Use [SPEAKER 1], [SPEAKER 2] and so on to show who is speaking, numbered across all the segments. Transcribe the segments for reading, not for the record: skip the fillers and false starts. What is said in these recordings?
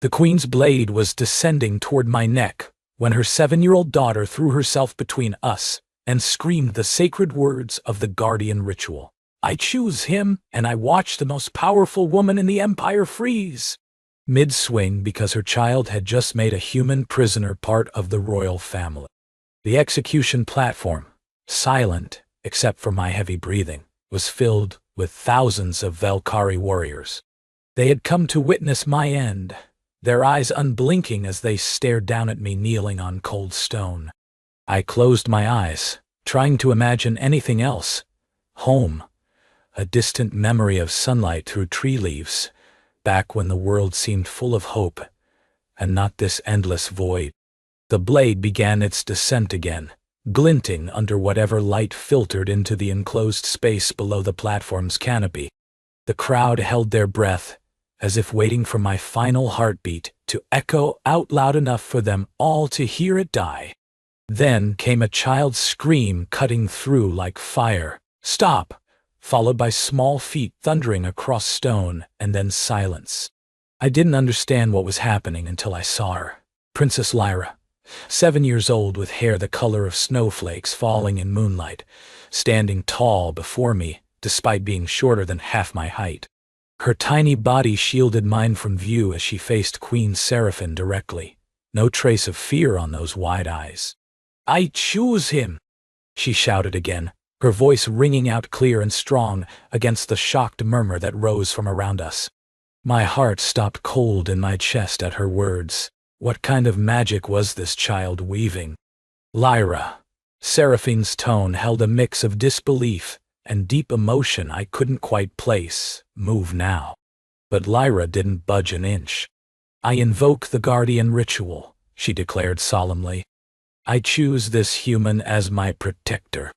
[SPEAKER 1] The queen's blade was descending toward my neck when her 7-year-old daughter threw herself between us and screamed the sacred words of the guardian ritual. "I choose him," and I watched the most powerful woman in the Empire freeze mid-swing because her child had just made a human prisoner part of the royal family. The execution platform, silent except for my heavy breathing, was filled with thousands of Velkari warriors. They had come to witness my end, their eyes unblinking as they stared down at me kneeling on cold stone. I closed my eyes, trying to imagine anything else. Home, a distant memory of sunlight through tree leaves, back when the world seemed full of hope, and not this endless void. The blade began its descent again, glinting under whatever light filtered into the enclosed space below the platform's canopy. The crowd held their breath, as if waiting for my final heartbeat to echo out loud enough for them all to hear it die. Then came a child's scream cutting through like fire. "Stop!" followed by small feet thundering across stone, and then silence. I didn't understand what was happening until I saw her. Princess Lyra, 7 years old with hair the color of snowflakes falling in moonlight, standing tall before me despite being shorter than half my height. Her tiny body shielded mine from view as she faced Queen Seraphine directly. No trace of fear on those wide eyes. "I choose him," she shouted again, her voice ringing out clear and strong against the shocked murmur that rose from around us. My heart stopped cold in my chest at her words. What kind of magic was this child weaving? "Lyra." Seraphine's tone held a mix of disbelief and deep emotion I couldn't quite place. "Move now." But Lyra didn't budge an inch. "I invoke the guardian ritual," she declared solemnly. "I choose this human as my protector."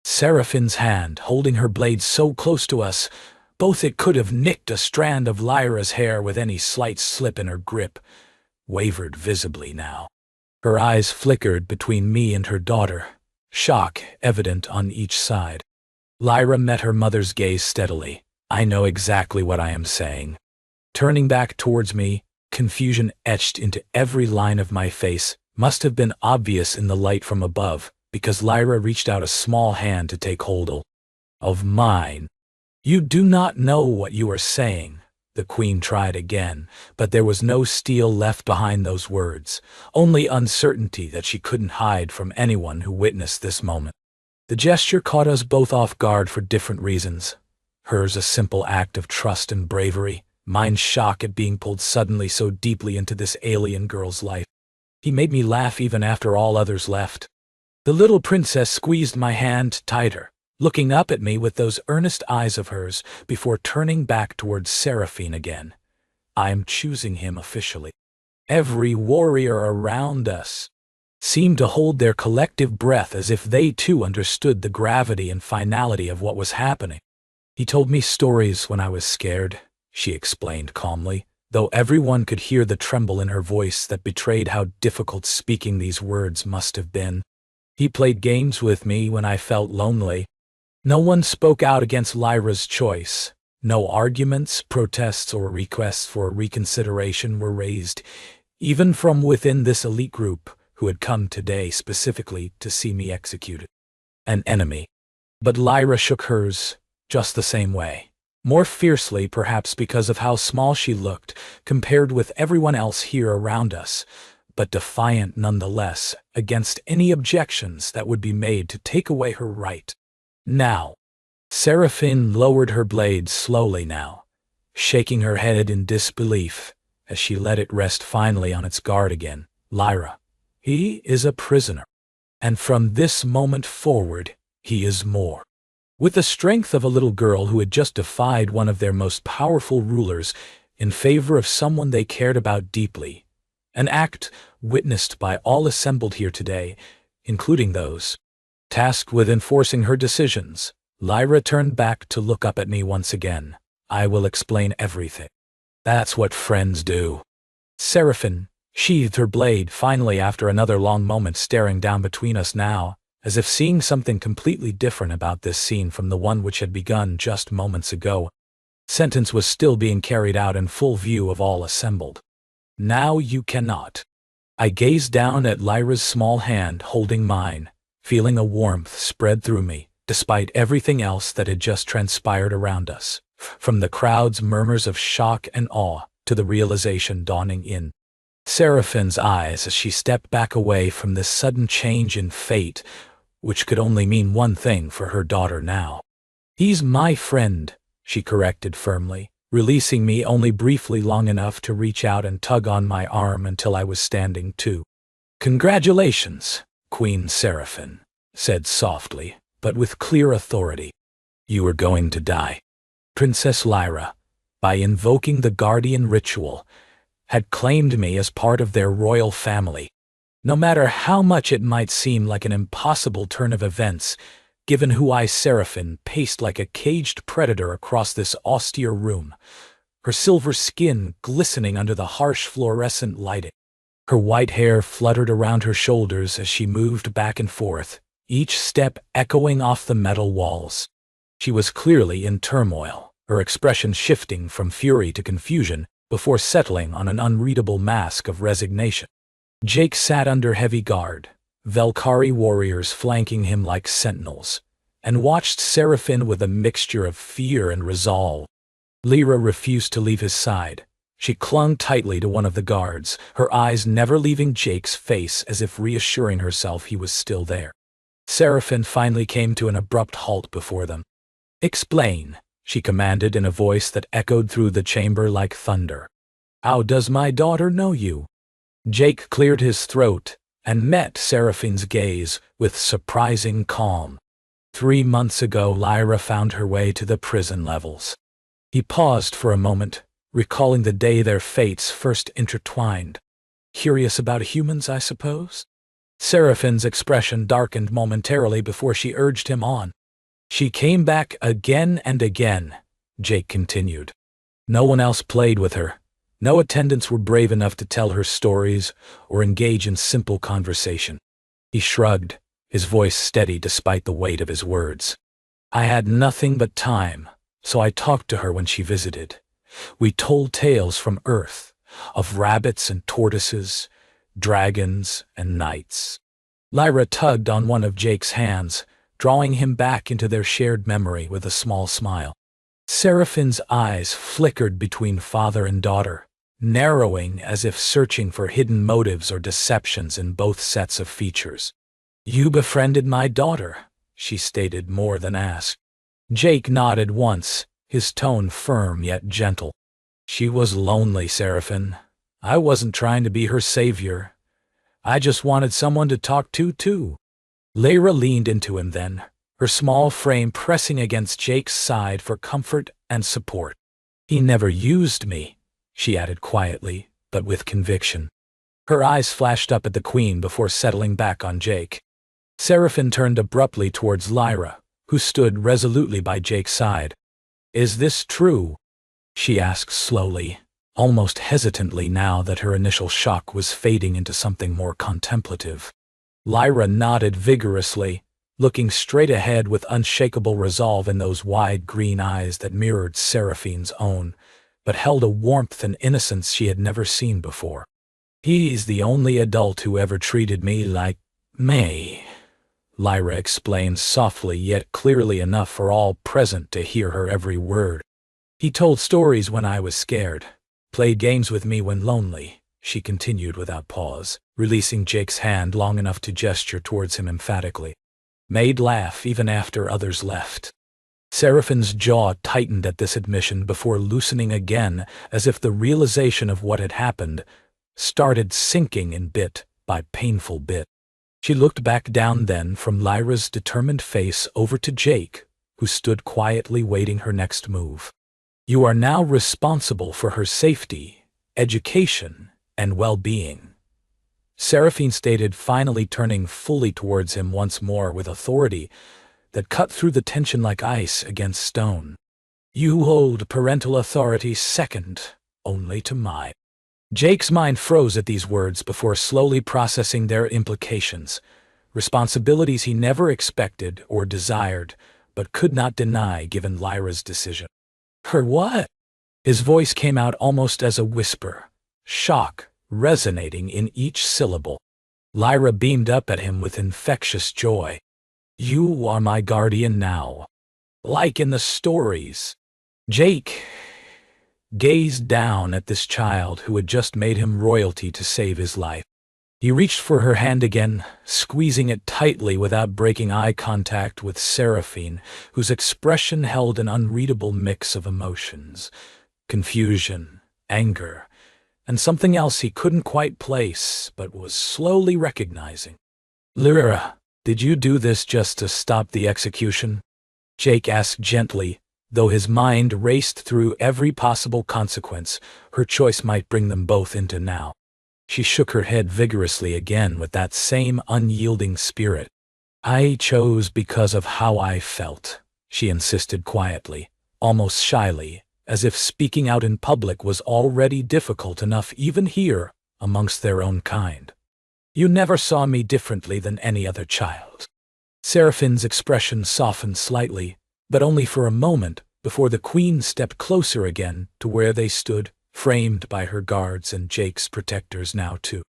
[SPEAKER 1] Seraphine's hand, holding her blade so close to us, both it could have nicked a strand of Lyra's hair with any slight slip in her grip, wavered visibly now. Her eyes flickered between me and her daughter, shock evident on each side. Lyra met her mother's gaze steadily. "I know exactly what I am saying." Turning back towards me, confusion etched into every line of my face, must have been obvious in the light from above, because Lyra reached out a small hand to take hold of mine. "You do not know what you are saying," the queen tried again, but there was no steel left behind those words, only uncertainty that she couldn't hide from anyone who witnessed this moment. The gesture caught us both off guard for different reasons. Hers a simple act of trust and bravery, mine shock at being pulled suddenly so deeply into this alien girl's life. He made me laugh even after all others left. The little princess squeezed my hand tighter, looking up at me with those earnest eyes of hers before turning back towards Seraphine again. "I'm choosing him officially." Every warrior around us seemed to hold their collective breath as if they too understood the gravity and finality of what was happening. "He told me stories when I was scared," she explained calmly, though everyone could hear the tremble in her voice that betrayed how difficult speaking these words must have been. "He played games with me when I felt lonely." No one spoke out against Lyra's choice. No arguments, protests, or requests for reconsideration were raised, even from within this elite group who had come today specifically to see me executed. An enemy. But Lyra shook hers just the same way. More fiercely, perhaps because of how small she looked compared with everyone else here around us, but defiant nonetheless against any objections that would be made to take away her right. "Now." Seraphine lowered her blade slowly now, shaking her head in disbelief as she let it rest finally on its guard again. "Lyra, he is a prisoner, and from this moment forward, he is more." With the strength of a little girl who had just defied one of their most powerful rulers in favor of someone they cared about deeply, an act witnessed by all assembled here today, including those tasked with enforcing her decisions, Lyra turned back to look up at me once again. "I will explain everything. That's what friends do." Seraphine sheathed her blade finally after another long moment staring down between us now, as if seeing something completely different about this scene from the one which had begun just moments ago. Sentence was still being carried out in full view of all assembled. Now you cannot. I gazed down at Lyra's small hand holding mine, feeling a warmth spread through me, despite everything else that had just transpired around us, from the crowd's murmurs of shock and awe to the realization dawning in Seraphine's eyes as she stepped back away from this sudden change in fate, which could only mean one thing for her daughter now. "He's my friend," she corrected firmly, releasing me only briefly long enough to reach out and tug on my arm until I was standing too. "Congratulations, Queen Seraphine," said softly, but with clear authority. "You are going to die." Princess Lyra, by invoking the guardian ritual, had claimed me as part of their royal family. No matter how much it might seem like an impossible turn of events, given who I, Seraphine, paced like a caged predator across this austere room, her silver skin glistening under the harsh fluorescent lighting. Her white hair fluttered around her shoulders as she moved back and forth, each step echoing off the metal walls. She was clearly in turmoil, her expression shifting from fury to confusion before settling on an unreadable mask of resignation. Jake sat under heavy guard, Velkari warriors flanking him like sentinels, and watched Seraphine with a mixture of fear and resolve. Lyra refused to leave his side. She clung tightly to one of the guards, her eyes never leaving Jake's face as if reassuring herself he was still there. Seraphine finally came to an abrupt halt before them. "Explain," she commanded in a voice that echoed through the chamber like thunder. "How does my daughter know you?" Jake cleared his throat and met Seraphine's gaze with surprising calm. 3 months ago, Lyra found her way to the prison levels. He paused for a moment, recalling the day their fates first intertwined. "Curious about humans, I suppose?" Seraphine's expression darkened momentarily before she urged him on. "She came back again and again," Jake continued. "No one else played with her. No attendants were brave enough to tell her stories or engage in simple conversation." He shrugged, his voice steady despite the weight of his words. "I had nothing but time, so I talked to her when she visited. We told tales from Earth, of rabbits and tortoises, dragons and knights." Lyra tugged on one of Jake's hands, drawing him back into their shared memory with a small smile. Seraphine's eyes flickered between father and daughter, narrowing as if searching for hidden motives or deceptions in both sets of features. "You befriended my daughter," she stated more than asked. Jake nodded once, his tone firm yet gentle. "She was lonely, Seraphine. I wasn't trying to be her savior. I just wanted someone to talk to, too." Lyra leaned into him then, her small frame pressing against Jake's side for comfort and support. "He never used me," she added quietly, but with conviction. Her eyes flashed up at the Queen before settling back on Jake. Seraphine turned abruptly towards Lyra, who stood resolutely by Jake's side. "Is this true?" she asked slowly, almost hesitantly now that her initial shock was fading into something more contemplative. Lyra nodded vigorously, looking straight ahead with unshakable resolve in those wide green eyes that mirrored Seraphine's own, but held a warmth and innocence she had never seen before. "He's the only adult who ever treated me like me," Lyra explained softly yet clearly enough for all present to hear her every word. "He told stories when I was scared, played games with me when lonely," she continued without pause, releasing Jake's hand long enough to gesture towards him emphatically. "Made laugh even after others left." Seraphine's jaw tightened at this admission before loosening again as if the realization of what had happened started sinking in bit by painful bit. She looked back down then from Lyra's determined face over to Jake, who stood quietly waiting her next move. "You are now responsible for her safety, education, and well-being," Seraphine stated, finally turning fully towards him once more with authority that cut through the tension like ice against stone. "You hold parental authority second only to mine." Jake's mind froze at these words before slowly processing their implications, responsibilities he never expected or desired, but could not deny given Lyra's decision. "Her what?" His voice came out almost as a whisper, shock resonating in each syllable. Lyra beamed up at him with infectious joy. "You are my guardian now, like in the stories." Jake gazed down at this child who had just made him royalty to save his life. He reached for her hand again, squeezing it tightly without breaking eye contact with Seraphine, whose expression held an unreadable mix of emotions: confusion, anger, and something else he couldn't quite place but was slowly recognizing. "Lyra, did you do this just to stop the execution?" Jake asked gently, though his mind raced through every possible consequence her choice might bring them both into now. She shook her head vigorously again with that same unyielding spirit. "I chose because of how I felt," she insisted quietly, almost shyly, as if speaking out in public was already difficult enough even here, amongst their own kind. "You never saw me differently than any other child." Seraphine's expression softened slightly, but only for a moment, before the Queen stepped closer again to where they stood, framed by her guards and Jake's protectors now too.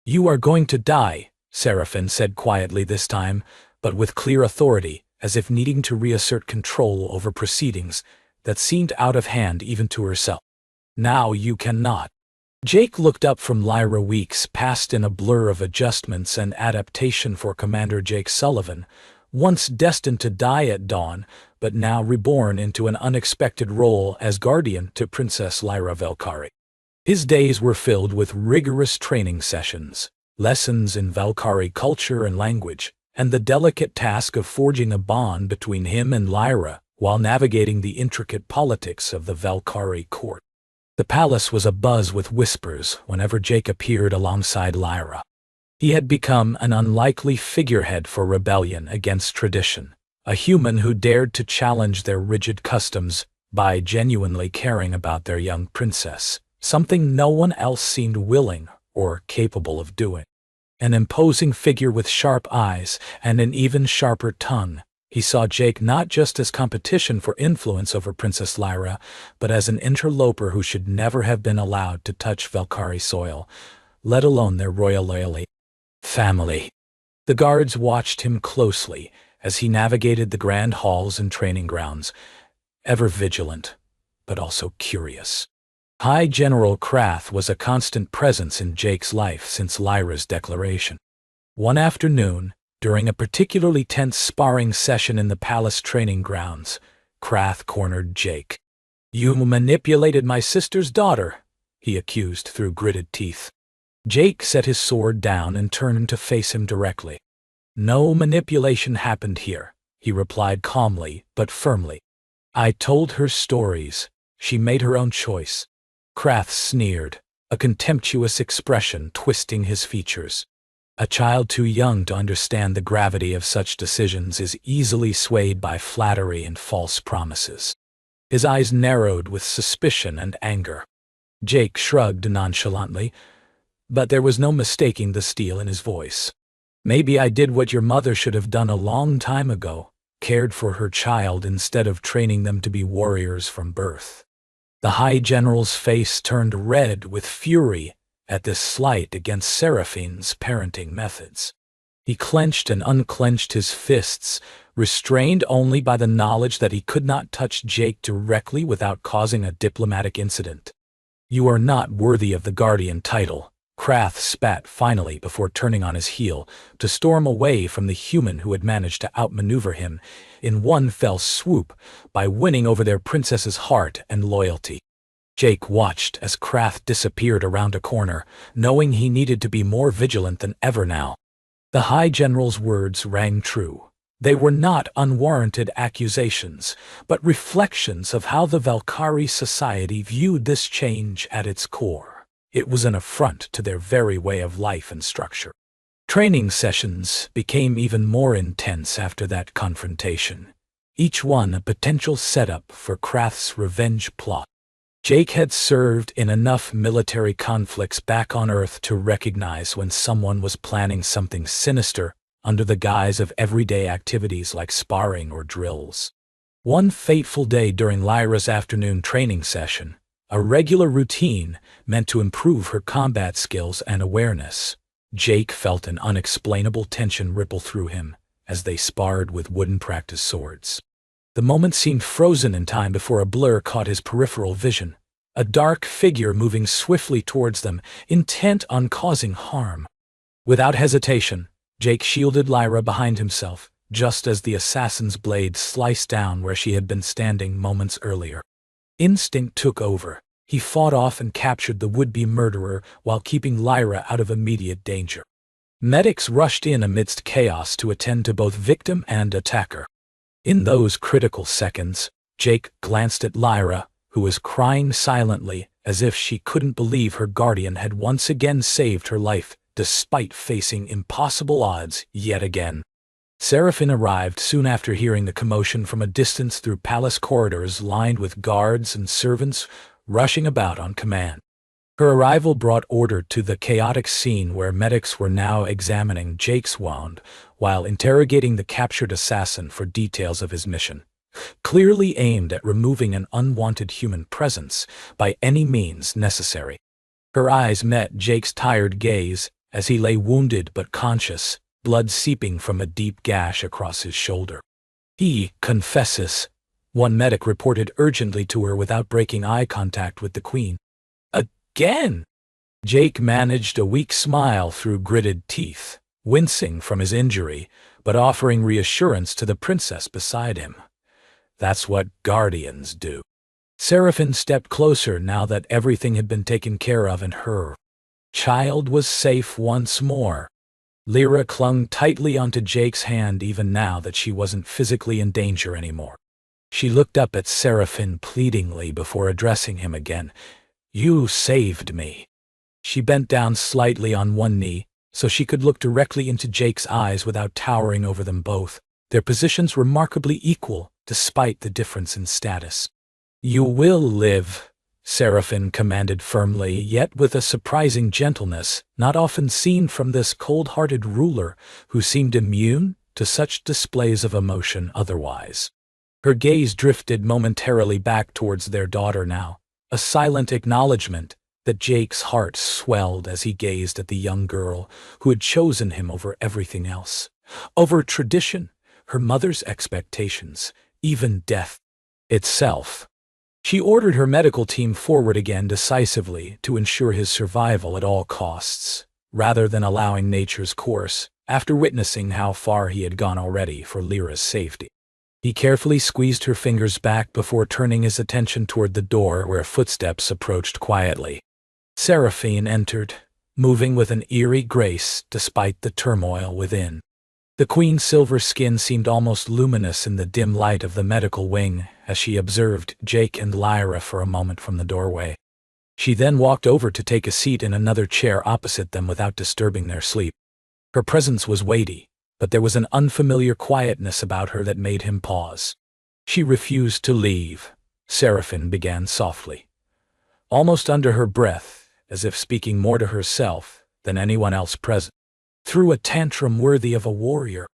[SPEAKER 1] "You are going to die," Seraphine said quietly this time, but with clear authority, as if needing to reassert control over proceedings that seemed out of hand even to herself. "Now you cannot." Jake looked up from Lyra Weeks, past in a blur of adjustments and adaptation for Commander Jake Sullivan, once destined to die at dawn, but now reborn into an unexpected role as guardian to Princess Lyra Valkyrie. His days were filled with rigorous training sessions, lessons in Valkyrie culture and language, and the delicate task of forging a bond between him and Lyra while navigating the intricate politics of the Valkyrie court. The palace was abuzz with whispers whenever Jake appeared alongside Lyra. He had become an unlikely figurehead for rebellion against tradition, a human who dared to challenge their rigid customs by genuinely caring about their young princess, something no one else seemed willing or capable of doing. An imposing figure with sharp eyes and an even sharper tongue, he saw Jake not just as competition for influence over Princess Lyra, but as an interloper who should never have been allowed to touch Valkyrie soil, let alone their royal loyalty. Family. The guards watched him closely as he navigated the grand halls and training grounds, ever vigilant, but also curious. High General Krath was a constant presence in Jake's life since Lyra's declaration. One afternoon, during a particularly tense sparring session in the palace training grounds, Krath cornered Jake. "You manipulated my sister's daughter," he accused through gritted teeth. Jake set his sword down and turned to face him directly. "No manipulation happened here," he replied calmly but firmly. "I told her stories. She made her own choice." Krath sneered, a contemptuous expression twisting his features. A child too young to understand the gravity of such decisions is easily swayed by flattery and false promises. His eyes narrowed with suspicion and anger. Jake shrugged nonchalantly, but there was no mistaking the steel in his voice. "Maybe I did what your mother should have done a long time ago, cared for her child instead of training them to be warriors from birth." The High General's face turned red with fury at this slight against Seraphine's parenting methods. He clenched and unclenched his fists, restrained only by the knowledge that he could not touch Jake directly without causing a diplomatic incident. "You are not worthy of the Guardian title," Krath spat finally before turning on his heel to storm away from the human who had managed to outmaneuver him in one fell swoop by winning over their princess's heart and loyalty. Jake watched as Krath disappeared around a corner, knowing he needed to be more vigilant than ever now. The High General's words rang true. They were not unwarranted accusations, but reflections of how the Valkyrie society viewed this change at its core. It was an affront to their very way of life and structure. Training sessions became even more intense after that confrontation, each one a potential setup for Krath's revenge plot. Jake had served in enough military conflicts back on Earth to recognize when someone was planning something sinister under the guise of everyday activities like sparring or drills. One fateful day during Lyra's afternoon training session, a regular routine meant to improve her combat skills and awareness. Jake felt an unexplainable tension ripple through him as they sparred with wooden practice swords. The moment seemed frozen in time before a blur caught his peripheral vision, a dark figure moving swiftly towards them, intent on causing harm. Without hesitation, Jake shielded Lyra behind himself, just as the assassin's blade sliced down where she had been standing moments earlier. Instinct took over. He fought off and captured the would-be murderer while keeping Lyra out of immediate danger. Medics rushed in amidst chaos to attend to both victim and attacker. In those critical seconds, Jake glanced at Lyra, who was crying silently as if she couldn't believe her guardian had once again saved her life, despite facing impossible odds yet again. Seraphine arrived soon after hearing the commotion from a distance through palace corridors lined with guards and servants rushing about on command. Her arrival brought order to the chaotic scene where medics were now examining Jake's wound while interrogating the captured assassin for details of his mission, clearly aimed at removing an unwanted human presence by any means necessary. Her eyes met Jake's tired gaze as he lay wounded but conscious, blood seeping from a deep gash across his shoulder. He confesses, one medic reported urgently to her without breaking eye contact with the Queen. Again! Jake managed a weak smile through gritted teeth, wincing from his injury, but offering reassurance to the princess beside him. That's what guardians do. Seraphine stepped closer now that everything had been taken care of and her child was safe once more. Lyra clung tightly onto Jake's hand even now that she wasn't physically in danger anymore. She looked up at Seraphine pleadingly before addressing him again. "You saved me." She bent down slightly on one knee so she could look directly into Jake's eyes without towering over them both, their positions remarkably equal despite the difference in status. "You will live," Seraphine commanded firmly, yet with a surprising gentleness not often seen from this cold-hearted ruler who seemed immune to such displays of emotion otherwise. Her gaze drifted momentarily back towards their daughter now, a silent acknowledgement that Jake's heart swelled as he gazed at the young girl who had chosen him over everything else, over tradition, her mother's expectations, even death itself. She ordered her medical team forward again decisively to ensure his survival at all costs, rather than allowing nature's course, after witnessing how far he had gone already for Lyra's safety. He carefully squeezed her fingers back before turning his attention toward the door where footsteps approached quietly. Seraphine entered, moving with an eerie grace despite the turmoil within. The Queen's silver skin seemed almost luminous in the dim light of the medical wing as she observed Jake and Lyra for a moment from the doorway. She then walked over to take a seat in another chair opposite them without disturbing their sleep. Her presence was weighty, but there was an unfamiliar quietness about her that made him pause. "She refused to leave," Seraphine began softly, almost under her breath, as if speaking more to herself than anyone else present. "Through a tantrum worthy of a warrior."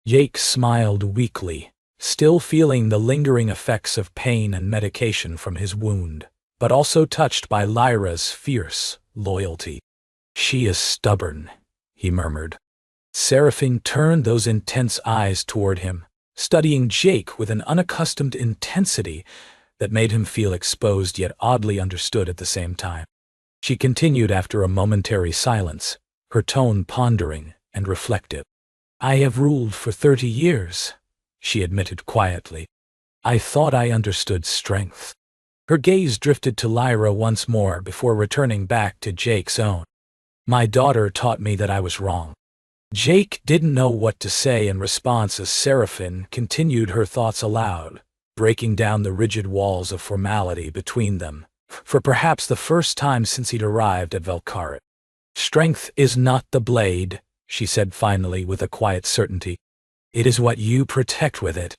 [SPEAKER 1] Jake smiled weakly, still feeling the lingering effects of pain and medication from his wound, but also touched by Lyra's fierce loyalty. "She is stubborn," he murmured. Seraphine turned those intense eyes toward him, studying Jake with an unaccustomed intensity that made him feel exposed yet oddly understood at the same time. She continued after a momentary silence, her tone pondering and reflective. "I have ruled for 30 years, she admitted quietly. "I thought I understood strength." Her gaze drifted to Lyra once more before returning back to Jake's own. "My daughter taught me that I was wrong." Jake didn't know what to say in response as Seraphine continued her thoughts aloud, breaking down the rigid walls of formality between them, for perhaps the first time since he'd arrived at Velkarit. "Strength is not the blade," she said finally with a quiet certainty. "It is what you protect with it."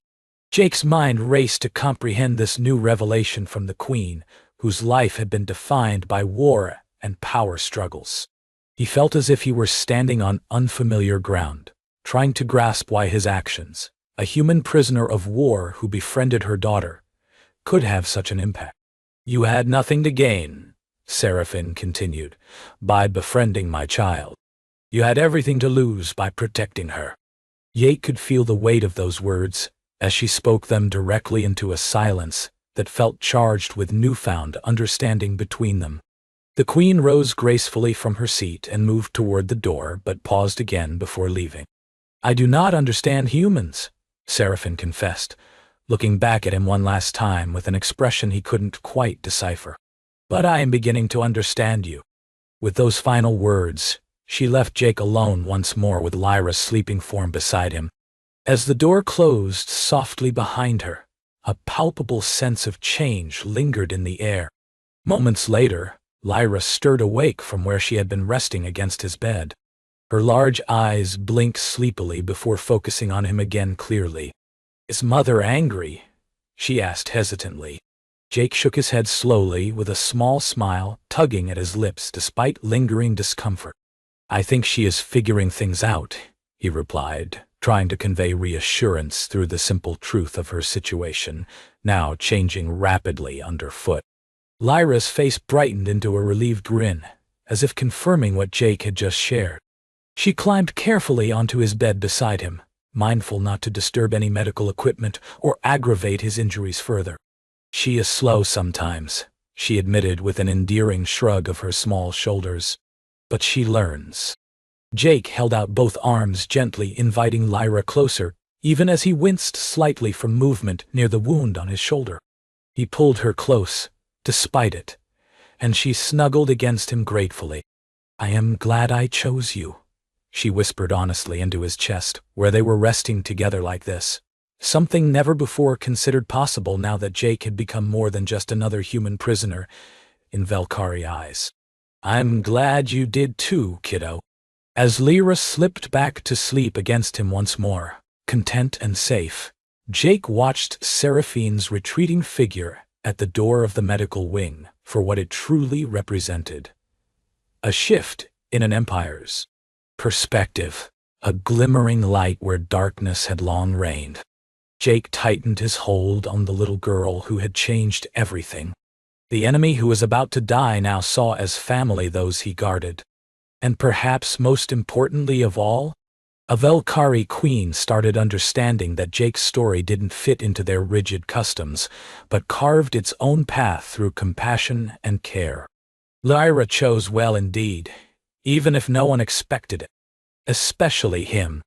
[SPEAKER 1] Jake's mind raced to comprehend this new revelation from the Queen, whose life had been defined by war and power struggles. He felt as if he were standing on unfamiliar ground, trying to grasp why his actions, a human prisoner of war who befriended her daughter, could have such an impact. You had nothing to gain, Seraphine continued, by befriending my child. You had everything to lose by protecting her. Jake could feel the weight of those words as she spoke them directly into a silence that felt charged with newfound understanding between them. The queen rose gracefully from her seat and moved toward the door, but paused again before leaving. I do not understand humans, Seraphine confessed, looking back at him one last time with an expression he couldn't quite decipher. But I am beginning to understand you. With those final words, she left Jake alone once more with Lyra's sleeping form beside him. As the door closed softly behind her, a palpable sense of change lingered in the air. Moments later, Lyra stirred awake from where she had been resting against his bed. Her large eyes blinked sleepily before focusing on him again clearly. Is Mother angry? She asked hesitantly. Jake shook his head slowly with a small smile tugging at his lips despite lingering discomfort. I think she is figuring things out, he replied, trying to convey reassurance through the simple truth of her situation, now changing rapidly underfoot. Lyra's face brightened into a relieved grin, as if confirming what Jake had just shared. She climbed carefully onto his bed beside him, mindful not to disturb any medical equipment or aggravate his injuries further. She is slow sometimes, she admitted with an endearing shrug of her small shoulders. But she learns. Jake held out both arms gently, inviting Lyra closer, even as he winced slightly from movement near the wound on his shoulder. He pulled her close, despite it, and she snuggled against him gratefully. I am glad I chose you, she whispered honestly into his chest, where they were resting together like this. Something never before considered possible now that Jake had become more than just another human prisoner in Valkyrie eyes. I'm glad you did too, kiddo. As Lyra slipped back to sleep against him once more, content and safe, Jake watched Seraphine's retreating figure at the door of the medical wing for what it truly represented. A shift in an empire's perspective, a glimmering light where darkness had long reigned. Jake tightened his hold on the little girl who had changed everything. The enemy who was about to die now saw as family those he guarded. And perhaps most importantly of all, a Valkyrie queen started understanding that Jake's story didn't fit into their rigid customs, but carved its own path through compassion and care. Lyra chose well indeed, even if no one expected it. Especially him.